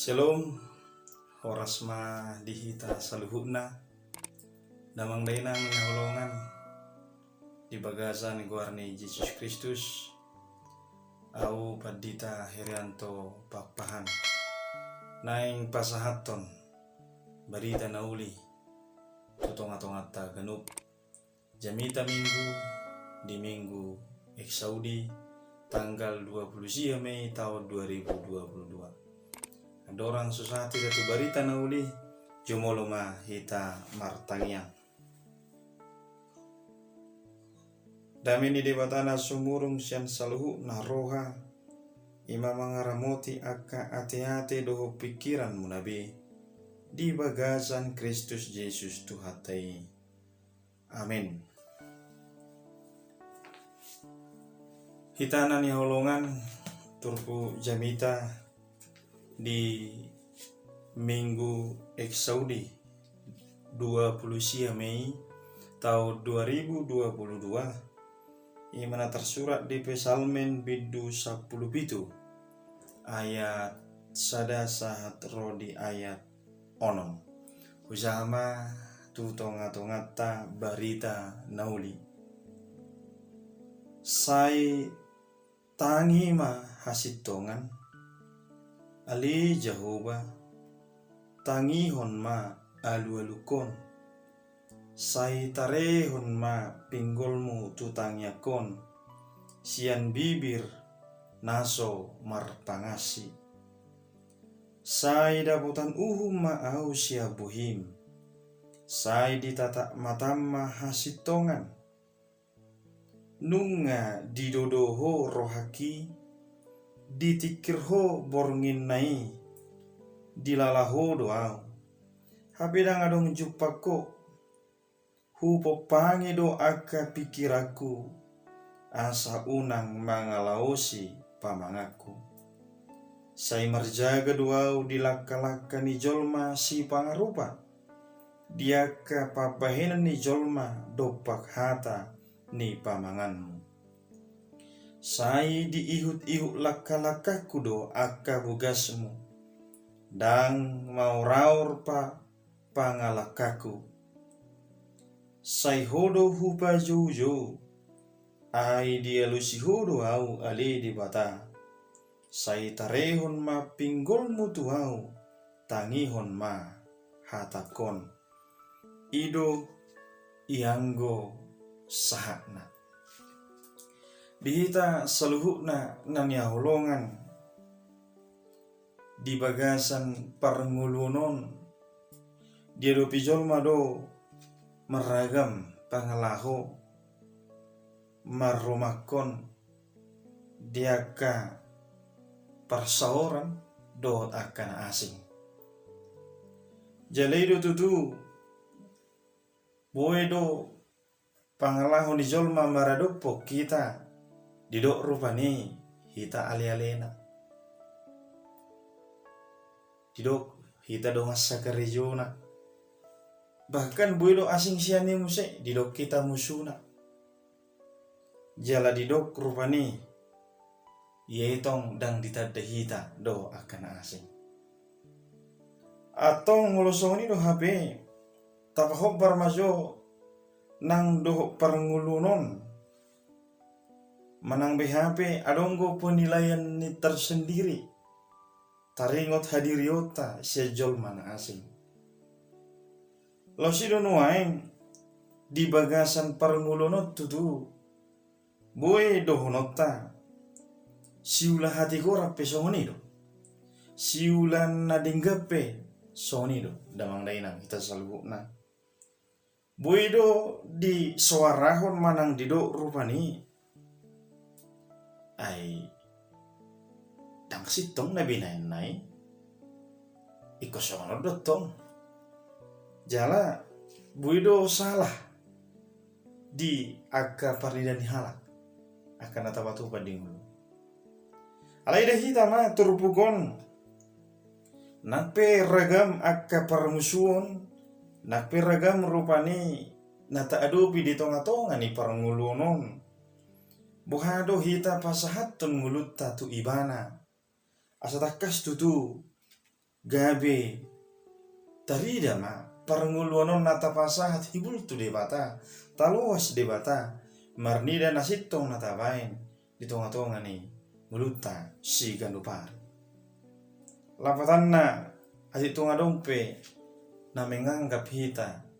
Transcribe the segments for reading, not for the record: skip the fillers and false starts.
Shalom, horas ma dihita saluhutna, damang dainang nahulongan di bagasan guarni Yesus Kristus, au padita herianto papahan, naing pasahaton, barita nauli, tutonga-tongata ganup, jamita minggu di minggu Eksaudi, tanggal 20 Mei tahun 2022. Dorang susati datu barita nauli jumoloma hita martangiang. Damini debatana sumurung sian saluhu na roha ima mangaramoti akka ate-ate doho pikiran munabi di bagasan Kristus Yesus Tuhatai. Amin. Hitana ni holongan turku jamita di minggu Eksaudi 20 Mei tahun 2022 imana tersurat di Pesalmen bidu 10 bitu ayat sada sahat rodi ayat onom hujama tutonga-tongata barita nauli sai tangi ma hasitongan Ali Jehovah tangihon ma alu-alukon sai tarehon ma pinggolmu tutangyakon sian bibir naso marpangasi sai daputan uhum ma au sia buhim sai ditata matamma hasitongan nunga didodoho rohaki ditikirho borngin nai dilalaho doau habedang adong jupako hupo pangi do aka pikiraku asa unang mangalaosi pamangaku sai marjaga doau dilaka-laka ni jolma si pangarupa diaka papahenan ni jolma dopak hata ni pamanganmu sai diihut-ihut laka-lakaku do akka bugasmu dang mau raur pa pangalakaku sai hodo hupa jojo ai dia lusi hodo au ale di bata sai tarehon ma pinggolmu tuau tangihon ma hatakon ido ianggo sahakna dihita saluhukna nanya holongan di bagasan parngulunon dia do pijolma do meragam pangalaho marumakon diaka persaoran do akan asing jalaido tutu boedo pangalaho ni jolma maradopo kita didok rupani hita ali-alena didok hita do masa kerejona bahkan buido asing siani muse didok kita musuna jala didok rupani yeitong dang ditadda hita do akan asing atong ngulosoni do HP tapahob barmajo nang do parngulunon manang BHP adonggo penilaian ni tersendiri taringot hadiriota sejol mana asing losido nuaing di bagasan parngulonot tutu boe dohonota siulah hati korap pesonido siulan nadinggape sonido damang dainang kita salubukna boe do di suarahon manang dido rupani ay dang sitong na binaynay ikosono dotong jala buido salah di akka paridan halak akan atapatu padingulu alai dahita ma turpugon nakpe ragam akka parmusuon nakpe ragam rupani nata adopi di tonga-tonga ni parngulunon buhado hita pasahatun mulut tatu ibana asatakas tutu gabe tarida ma parnguluanon nata pasahat hibul tu debata taluas debata marnida nasitong natabain di tonga-tonga ni muluta si gandupar lapatan na ati tunga dompe na menganggap hita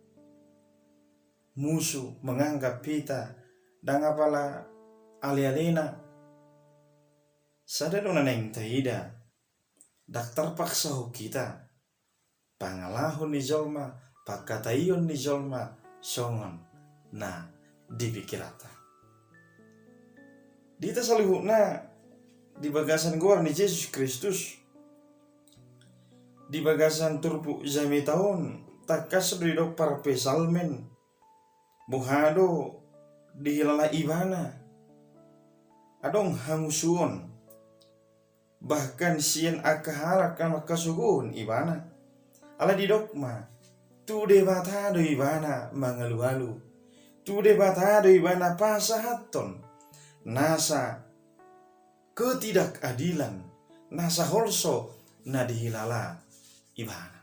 musuh, menganggap hita dan apala ali-alina sada dona neng tahida daktar paksa ho kita pangalahun ni jolma pakatayon ni jolma songon na dipikirata dita salihuna di bagasan gor ni Yesus Kristus di bagasan turpu jami tahun takas bridok parpe salmen buhado dihilala ibana adong hangusuon bahkan sien akaharak kan makasugun ibana ala di dokma tu debata do ibana mangalu-alu tu debata do ibana pasahaton nasa ketidakadilan nasa holso na dihilala ibana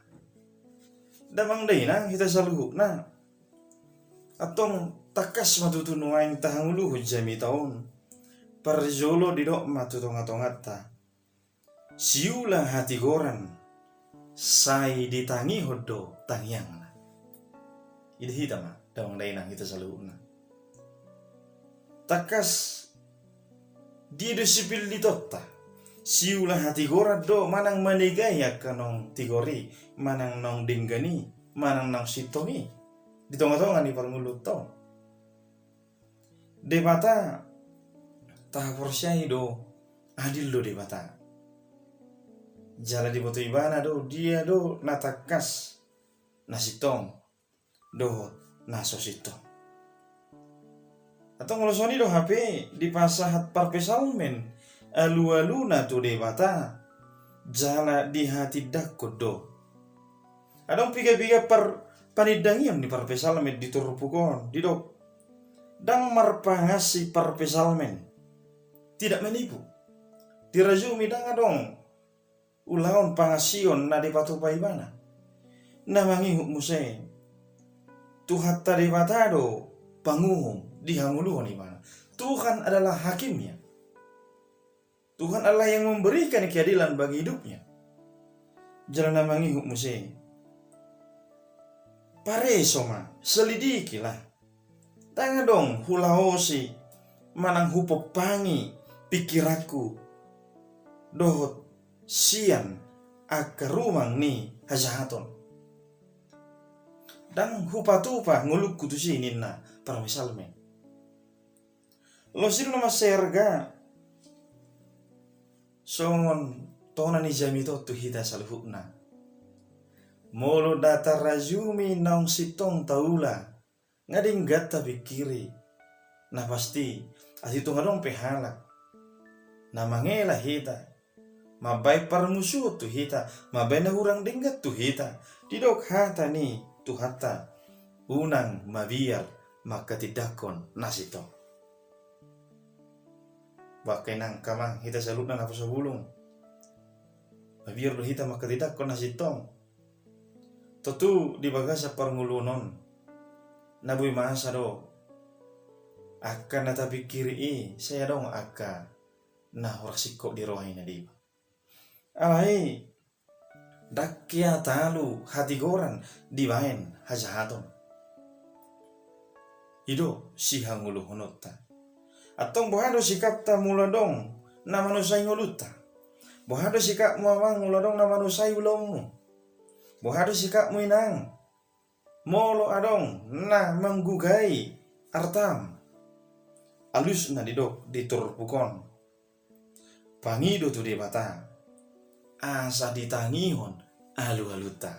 damang daina kita saluhu na atong takas matutunuain tahanguluh jami taon parjolo di dok matutonga-tongata siula hati goran sai ditangi hodo tangyang na ida hita ma damang daina kita saluhu na takas di sipil di totta siula hati goran do manang manigaya kanong tigori manang nong dinggani manang nong sitongi di tonga-tonga ni parmulut to debata tahaporsyai do adil do debata jala di boto ibana do dia do natakas nasitong do nasositong atau ngolosoni do HP di pasahat parpesalmen alu-alu na to debata jala di hati dakod do adong piga-piga panidangiam di parpesalmen di turupukon di dok dang marpangasi parpesalmen tidak menipu dirajumi dang adong ulaon pangasion na di patupaibana na mangihuk museng Tuhan tadi batado panguhum dihanguluhon ibana Tuhan adalah hakimnya Tuhan adalah yang memberikan keadilan bagi hidupnya jalan mangihuk museng pare soma selidikilah tanga dong hulaosi manang hupopangi pikiraku dohot sian akarumang ni hajahaton dan hupatupa nguluk kutusi ninna para misalmen losir nama serga songon tona ni jamito tu hita salhukna molo data rajumi naung sitong taula ngading gata pikiri na pasti asito ngadong pehalak na mangela hita mabay parmusuh tu hita mabay na hurang dinggat tu hita didok hata ni tu hata unang mabiar makatidakon nasito bakay nang kamang hita saluk na napo sa bulong mabiar do hita makatidakon nasitong Totu di bagasa parngulunon nabuy masa do akan natapi kiri saya dong aka nah horasikko di rohai na diba alai dakya talu hati goran dibaen hajahaton ido si hangulu honotta atong bohado sikap ta mula dong na manusay nguluta bohado sikap mo awang mula dong na manusay ulongmu bohado sikap mo inang molo adong na manggugay artam alus na didok diturpukon pangido tu debata asa ditangihon alu-aluta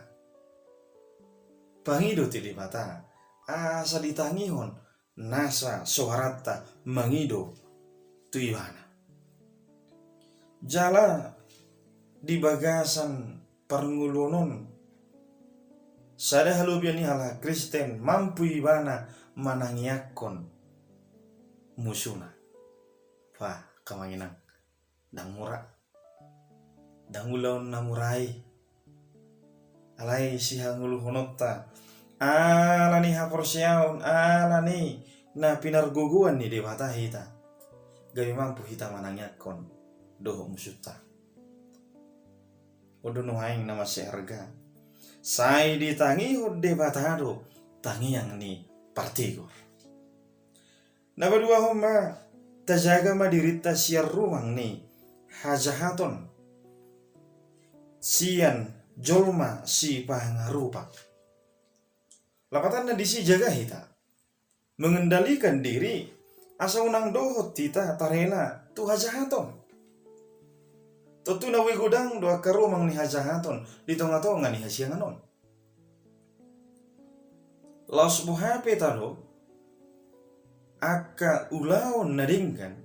pangido tu debata asa ditangihon nasa soharata mangido tu ibana jala di bagasan parngulunon sada halubian ni hala Kristen mampu ibana manangiakon musuna wah kamanginang dang mura dang ulaw na murai alai si hanguluhonota alani haporsiaon alani na pinarguguan ni dewata hita gawi mampu hita manangyakon doho musuta odo nuhaing nama seharga sai ditangi hode batado tangi yang ni partigo na berdua homa tajaga madirita siar ruang ni hajahaton sian jolma si pangarupa lapatan na disi jaga hita mengendalikan diri asa unang dohot tita tarela tu hajahaton Tutu na wigodang doa karumang ni hajahaton di tonga-tonga ni hasianganon. Laos buhape tado aka ulaon nadingkan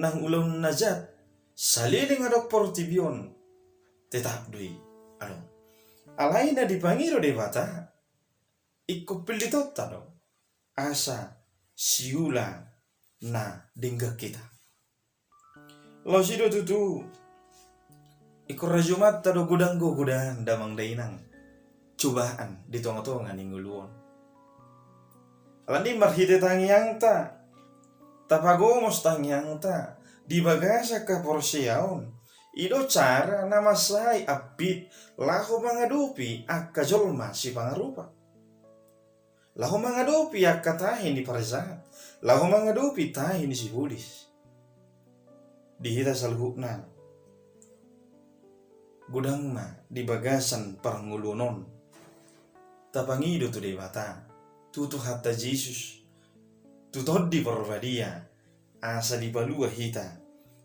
nang ulaon najat saliling adok portibion tetap dui ano alai na dipangiro dewata ikko pilditot tado asa siula na dingga kita laos ido tutu ikko rajumat tado gudang damang dainang cobaan di tonga-tonga ning uluon alani marhite tangyang ta tapagomos tangyang ta di bagasa ka porsiaon ido cara namasai apit lahu mangadupi akka jolma si pangarupa lahu mangadupi akka tahin di parzahat lahu mangadupi tahin di si bulis dihita salhukna gudang ma di bagasan parngulunon tapangido tu dewata tutu hatta Jesus tutod di parvadia asa di balua hita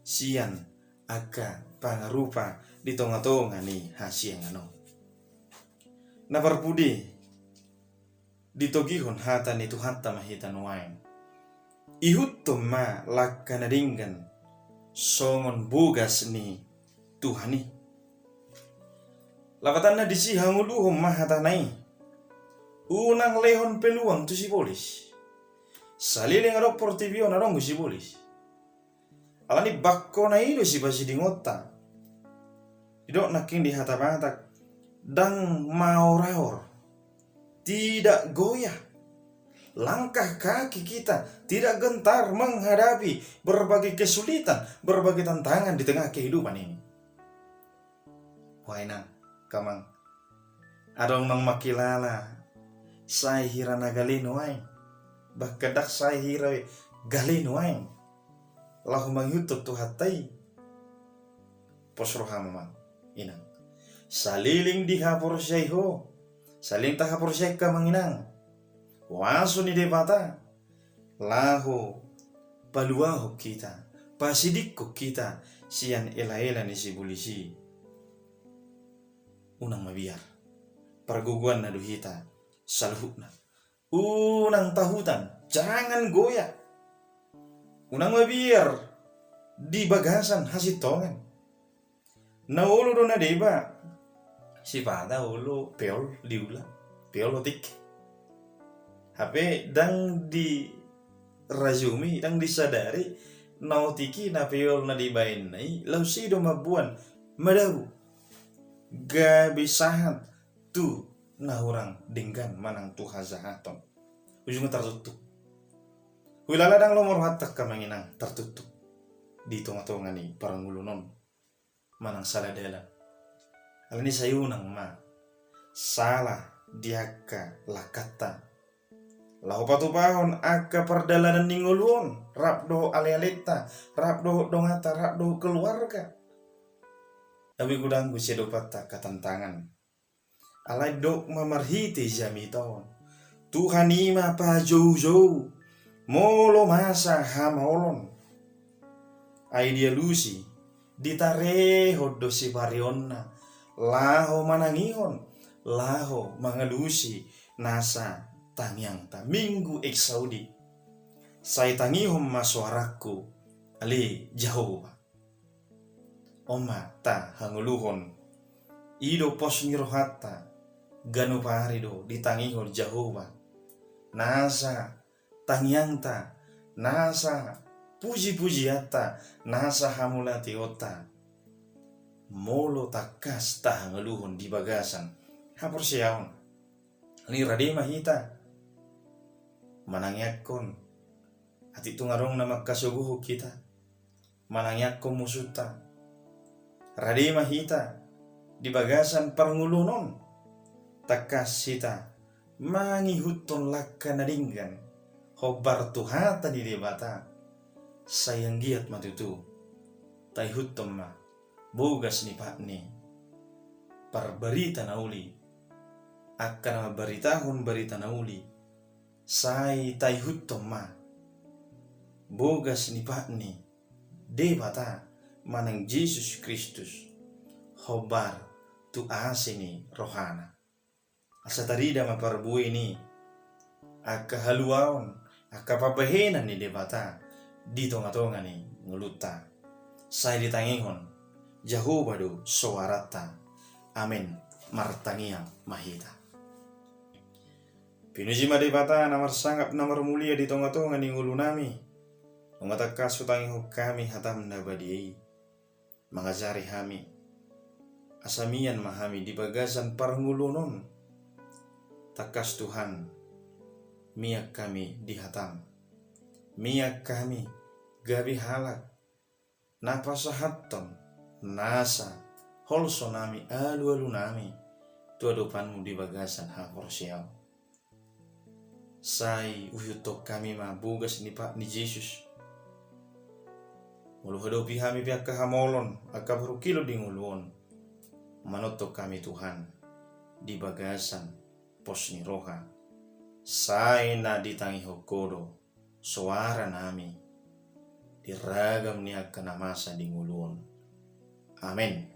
sian akka pangarupa di tonga-tonga ni hasiangano na parpudi ditogihon hata ni Tuhan tamahita nuain ihuttom ma lakka nadinggan songon bugas ni Tuhani lapatan na disi hanguluhom mahatanay unang lehon peluang tu si polis saliling adok portibion adong si polis alani bakko na ido si basi dingota idok naking di hata-batak dang maor-aor tidak goyah langkah kaki kita tidak gentar menghadapi berbagai kesulitan berbagai tantangan di tengah kehidupan ini waina kamang adong nang makilala sai hira na galino ay bakadak sai hira galino ay lahu mangyutop tu hatay posroha mamang inang saliling di hapor siyay ho saling ta hapor siyay ka manginang waso ni debata lahu paluaho kita pasidik ko kita siyan ela-ela ni si bulisi unang mabiar perguguan na duhita salhukna unang tahutan jangan goyah unang mabiar di bagasan hasitongan na ulo do na deba si pada ulo peol liula peolotik hape dang di rajumi dang disadari nautiki na peol na dibain nai lausido mabuan madahu gabisahan tu na orang dinggan manang tu hazahaton ujung tertutup wilala dang lomor hatak kamanginang tertutup di tonga-tonga ni parangulunon manang saladela alani sayunang ma salah diaka lakata lahu patupahon akka perdalanan ninguluon rapdo ale-aleta rapdo dongata rapdo keluarga tapi gudang gusedo pata katantangan alai dok mamarhiti jamiton Tuhan ima pa jauh-jauh molo masa hamolon ai dia lusi ditareho dosi barionna laho manangihon laho mangalusi nasa tangyang ta minggu eksaudi sai tangihom masuaraku ali Jehovah oma ta hanguluhon ido pos ngirohata ganu parido ditangihon Jehovah nasa tangyangta nasa puji-pujiata nasa hamulati ota molo takas ta hangaluhon di bagasan hapor siaon li rade mahita manangyakon ati tungarong na magkasuguho kita manangyakon musuta rade mahita di bagasan parngulunon takas sita mangihuton lakka nadinggan hobar tuhata di debata sayang giat matutu tay hutom ma bogas ni pakni parberita nauli akan beritahun berita nauli say tay hutom ma bogas ni pakni debata manang Jesus Kristus hobar tu asini rohana asa tarida maparbuhi ni aka haluaon aka papahenan ni debata di tonga-tonga ni nguluta say ditangihon Jehovah do suarata amen martangiang mahita pinuji madebata namar sangap namar mulia di tonga-tonga ni ngulu nami mengataka sutangiho kami hatam nabadiai mangajari hami asamian mahami di bagasan parngulunon takas Tuhan miak kami dihatam miak kami gabi halak napasahatton nasa holso nami alu nami tuadopanmu di bagasan hapor siau say uyutok kami mabugas ni Pak ni Jesus mulu hadopi hami pihak kahamolon akabaru kilo di nguluon manotok kami Tuhan di bagasan pos ni roha say na ditangi hokodo suara nami diragam ni akan masa di nguluon amen.